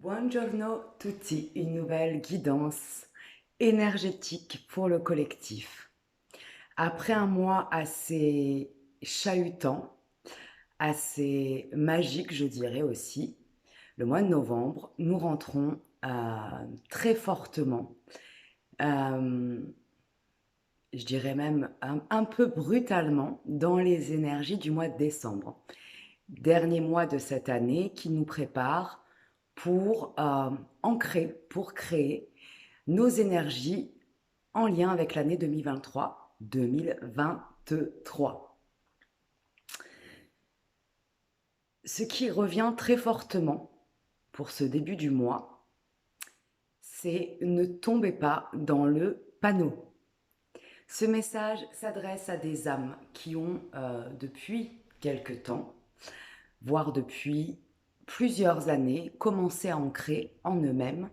Buongiorno tutti, une nouvelle guidance énergétique pour le collectif. Après un mois assez chahutant, assez magique, je dirais aussi, le mois de novembre, nous rentrons très fortement, euh, je dirais même un peu brutalement, dans les énergies du mois de décembre. Dernier mois de cette année qui nous prépare pour ancrer, pour créer nos énergies en lien avec l'année 2023. Ce qui revient très fortement pour ce début du mois, c'est ne tombez pas dans le panneau. Ce message s'adresse à des âmes qui ont depuis quelque temps, voire depuis plusieurs années, commencé à ancrer en eux-mêmes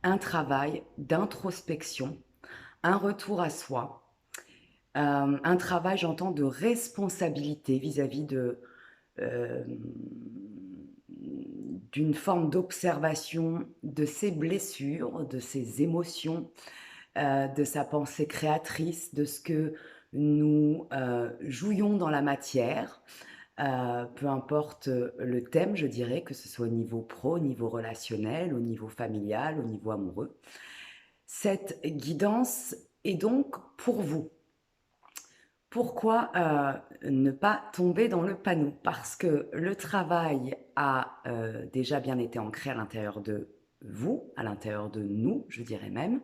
un travail d'introspection, un retour à soi, un travail, j'entends, de responsabilité vis-à-vis euh, d'une forme d'observation de ses blessures, de ses émotions, de sa pensée créatrice, de ce que nous jouions dans la matière, peu importe le thème, je dirais, que ce soit au niveau pro, au niveau relationnel, au niveau familial, au niveau amoureux. Cette guidance est donc pour vous. Pourquoi ne pas tomber dans le panneau? Parce que le travail a déjà bien été ancré à l'intérieur de vous, à l'intérieur de nous, je dirais même,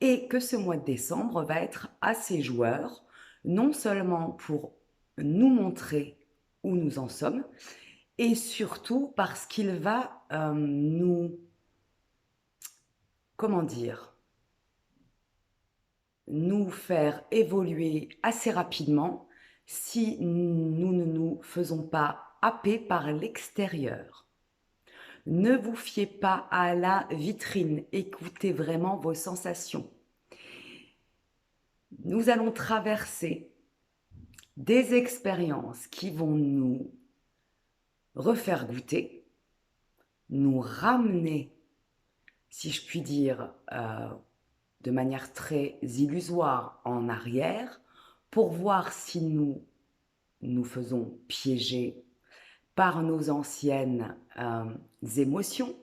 et que ce mois de décembre va être assez joueur, non seulement pour nous montrer où nous en sommes, et surtout parce qu'il va comment dire, nous faire évoluer assez rapidement si nous ne nous faisons pas happer par l'extérieur. Ne vous fiez pas à la vitrine, écoutez vraiment vos sensations. Nous allons traverser des expériences qui vont nous refaire goûter, nous ramener, si je puis dire, de manière très illusoire en arrière, pour voir si nous faisons piéger par nos anciennes émotions,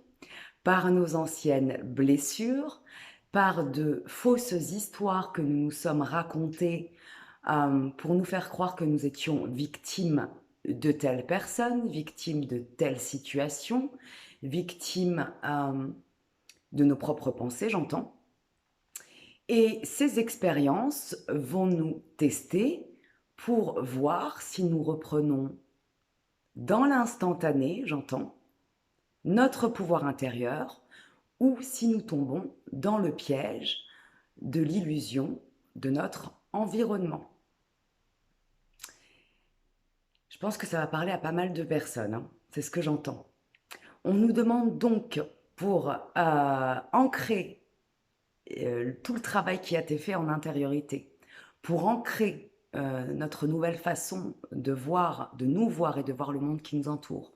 par nos anciennes blessures, par de fausses histoires que nous nous sommes racontées pour nous faire croire que nous étions victimes de telle personne, victimes de telle situation, victimes de nos propres pensées, j'entends. Et ces expériences vont nous tester pour voir si nous reprenons dans l'instantané, j'entends, notre pouvoir intérieur, ou si nous tombons dans le piège de l'illusion de notre environnement. Je pense que ça va parler à pas mal de personnes, hein. C'est ce que j'entends. On nous demande donc, pour ancrer tout le travail qui a été fait en intériorité, pour ancrer notre nouvelle façon de voir, de nous voir et de voir le monde qui nous entoure,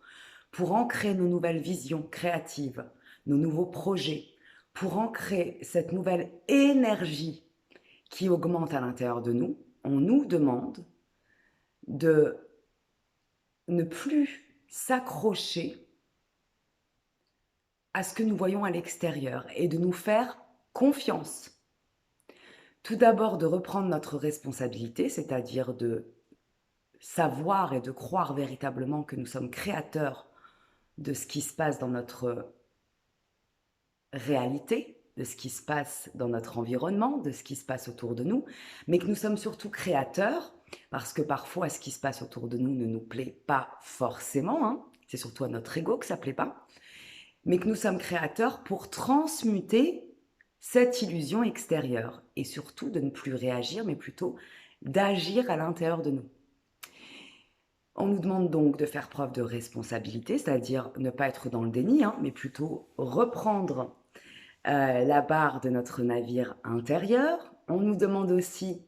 pour ancrer nos nouvelles visions créatives, nos nouveaux projets, pour ancrer cette nouvelle énergie qui augmente à l'intérieur de nous, on nous demande de ne plus s'accrocher à ce que nous voyons à l'extérieur et de nous faire confiance. Tout d'abord, de reprendre notre responsabilité, c'est-à-dire de savoir et de croire véritablement que nous sommes créateurs de ce qui se passe dans notre réalité, de ce qui se passe dans notre environnement, de ce qui se passe autour de nous, mais que nous sommes surtout créateurs, parce que parfois ce qui se passe autour de nous ne nous plaît pas forcément, hein, c'est surtout à notre ego que ça ne plaît pas, mais que nous sommes créateurs pour transmuter cette illusion extérieure, et surtout de ne plus réagir, mais plutôt d'agir à l'intérieur de nous. On nous demande donc de faire preuve de responsabilité, c'est-à-dire ne pas être dans le déni, hein, mais plutôt reprendre la barre de notre navire intérieur. On nous demande aussi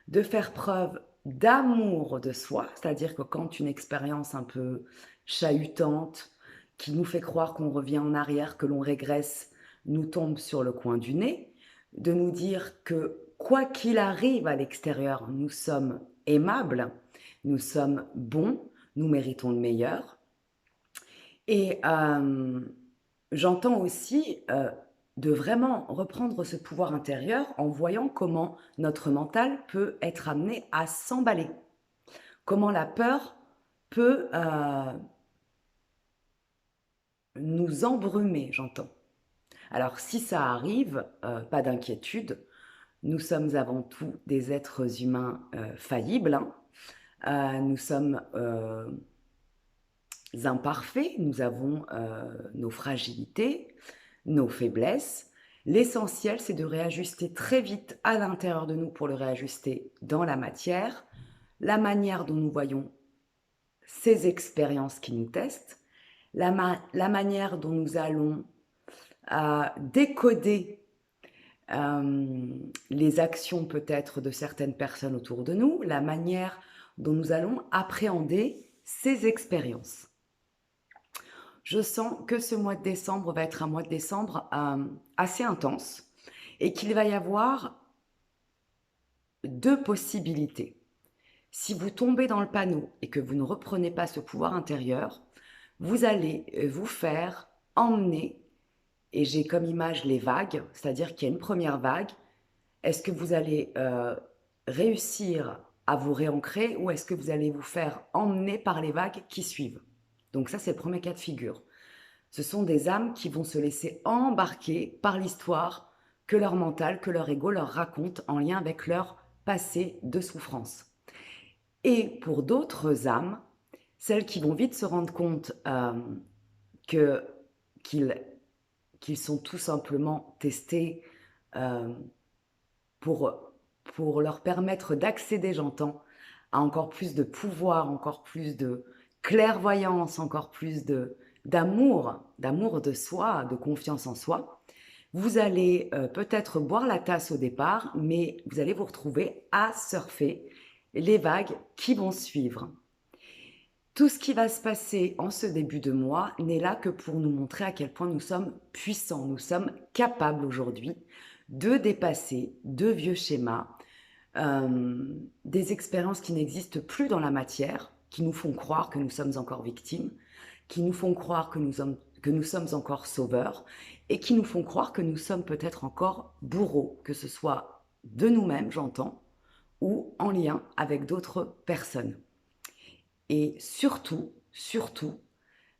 de faire preuve d'amour de soi, c'est-à-dire que quand une expérience un peu chahutante, qui nous fait croire qu'on revient en arrière, que l'on régresse, nous tombe sur le coin du nez, de nous dire que quoi qu'il arrive à l'extérieur, nous sommes aimables, nous sommes bons, nous méritons le meilleur. Et j'entends aussi de vraiment reprendre ce pouvoir intérieur en voyant comment notre mental peut être amené à s'emballer, comment la peur peut nous embrumer, j'entends. Alors si ça arrive, pas d'inquiétude, nous sommes avant tout des êtres humains faillibles, hein. Nous sommes imparfaits, nous avons nos fragilités, nos faiblesses. L'essentiel, c'est de réajuster très vite à l'intérieur de nous pour le réajuster dans la matière, la manière dont nous voyons ces expériences qui nous testent, la manière dont nous allons décoder les actions peut-être de certaines personnes autour de nous, la manière dont nous allons appréhender ces expériences. Je sens que ce mois de décembre va être un mois de décembre assez intense et qu'il va y avoir deux possibilités. Si vous tombez dans le panneau et que vous ne reprenez pas ce pouvoir intérieur, vous allez vous faire emmener, et j'ai comme image les vagues, c'est-à-dire qu'il y a une première vague. Est-ce que vous allez réussir à vous réancrer ou est-ce que vous allez vous faire emmener par les vagues qui suivent? Donc ça, c'est le premier cas de figure. Ce sont des âmes qui vont se laisser embarquer par l'histoire que leur mental, que leur ego leur raconte en lien avec leur passé de souffrance. Et pour d'autres âmes, celles qui vont vite se rendre compte qu'ils sont tout simplement testés pour leur permettre d'accéder, j'entends, à encore plus de pouvoir, encore plus de clairvoyance, encore plus d'amour de soi, de confiance en soi. Vous allez peut-être boire la tasse au départ, mais vous allez vous retrouver à surfer les vagues qui vont suivre. Tout ce qui va se passer en ce début de mois n'est là que pour nous montrer à quel point nous sommes puissants, nous sommes capables aujourd'hui de dépasser de vieux schémas, des expériences qui n'existent plus dans la matière, qui nous font croire que nous sommes encore victimes, qui nous font croire que nous sommes encore sauveurs et qui nous font croire que nous sommes peut-être encore bourreaux, que ce soit de nous-mêmes, j'entends, ou en lien avec d'autres personnes. Et surtout,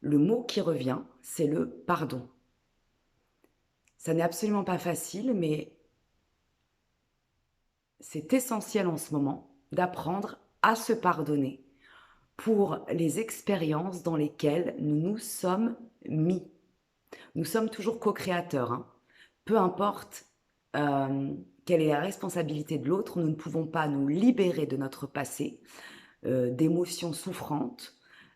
le mot qui revient, c'est le pardon. Ça n'est absolument pas facile, mais c'est essentiel en ce moment d'apprendre à se pardonner pour les expériences dans lesquelles nous nous sommes mis. Nous sommes toujours co-créateurs, hein. Peu importe quelle est la responsabilité de l'autre, nous ne pouvons pas nous libérer de notre passé, d'émotions souffrantes,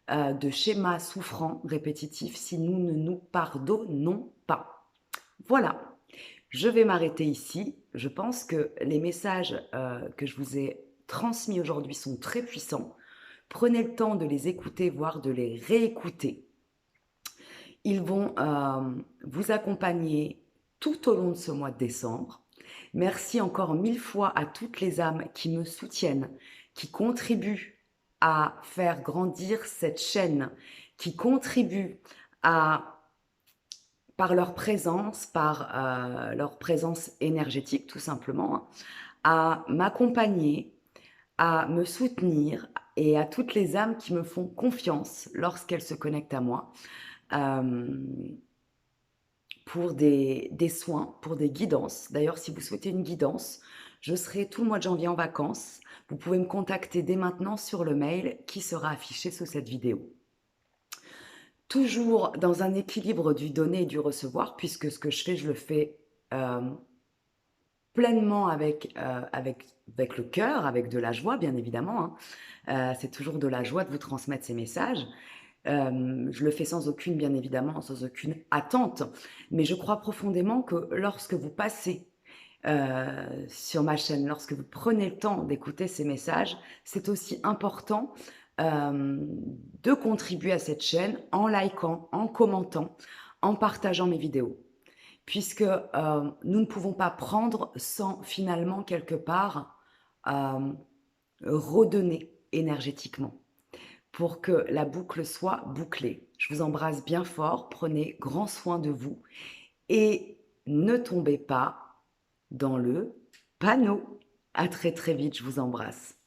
de schémas souffrants, répétitifs, si nous ne nous pardonnons pas. Voilà, je vais m'arrêter ici. Je pense que les messages que je vous ai transmis aujourd'hui sont très puissants. Prenez le temps de les écouter, voire de les réécouter. Ils vont vous accompagner tout au long de ce mois de décembre. Merci encore 1000 fois à toutes les âmes qui me soutiennent, qui contribuent à faire grandir cette chaîne, qui contribuent par leur présence énergétique tout simplement, à m'accompagner, à me soutenir et à toutes les âmes qui me font confiance lorsqu'elles se connectent à moi pour des soins, pour des guidances. D'ailleurs, si vous souhaitez une guidance, je serai tout le mois de janvier en vacances. Vous pouvez me contacter dès maintenant sur le mail qui sera affiché sous cette vidéo. Toujours dans un équilibre du donner et du recevoir, puisque ce que je fais, je le fais pleinement avec le cœur, avec de la joie, bien évidemment, hein. C'est toujours de la joie de vous transmettre ces messages. Je le fais sans aucune, bien évidemment, sans aucune attente. Mais je crois profondément que lorsque vous passez sur ma chaîne, lorsque vous prenez le temps d'écouter ces messages, c'est aussi important de contribuer à cette chaîne en likant, en commentant, en partageant mes vidéos. Puisque nous ne pouvons pas prendre sans finalement quelque part redonner énergétiquement pour que la boucle soit bouclée. Je vous embrasse bien fort, prenez grand soin de vous et ne tombez pas dans le panneau. À très très vite, je vous embrasse.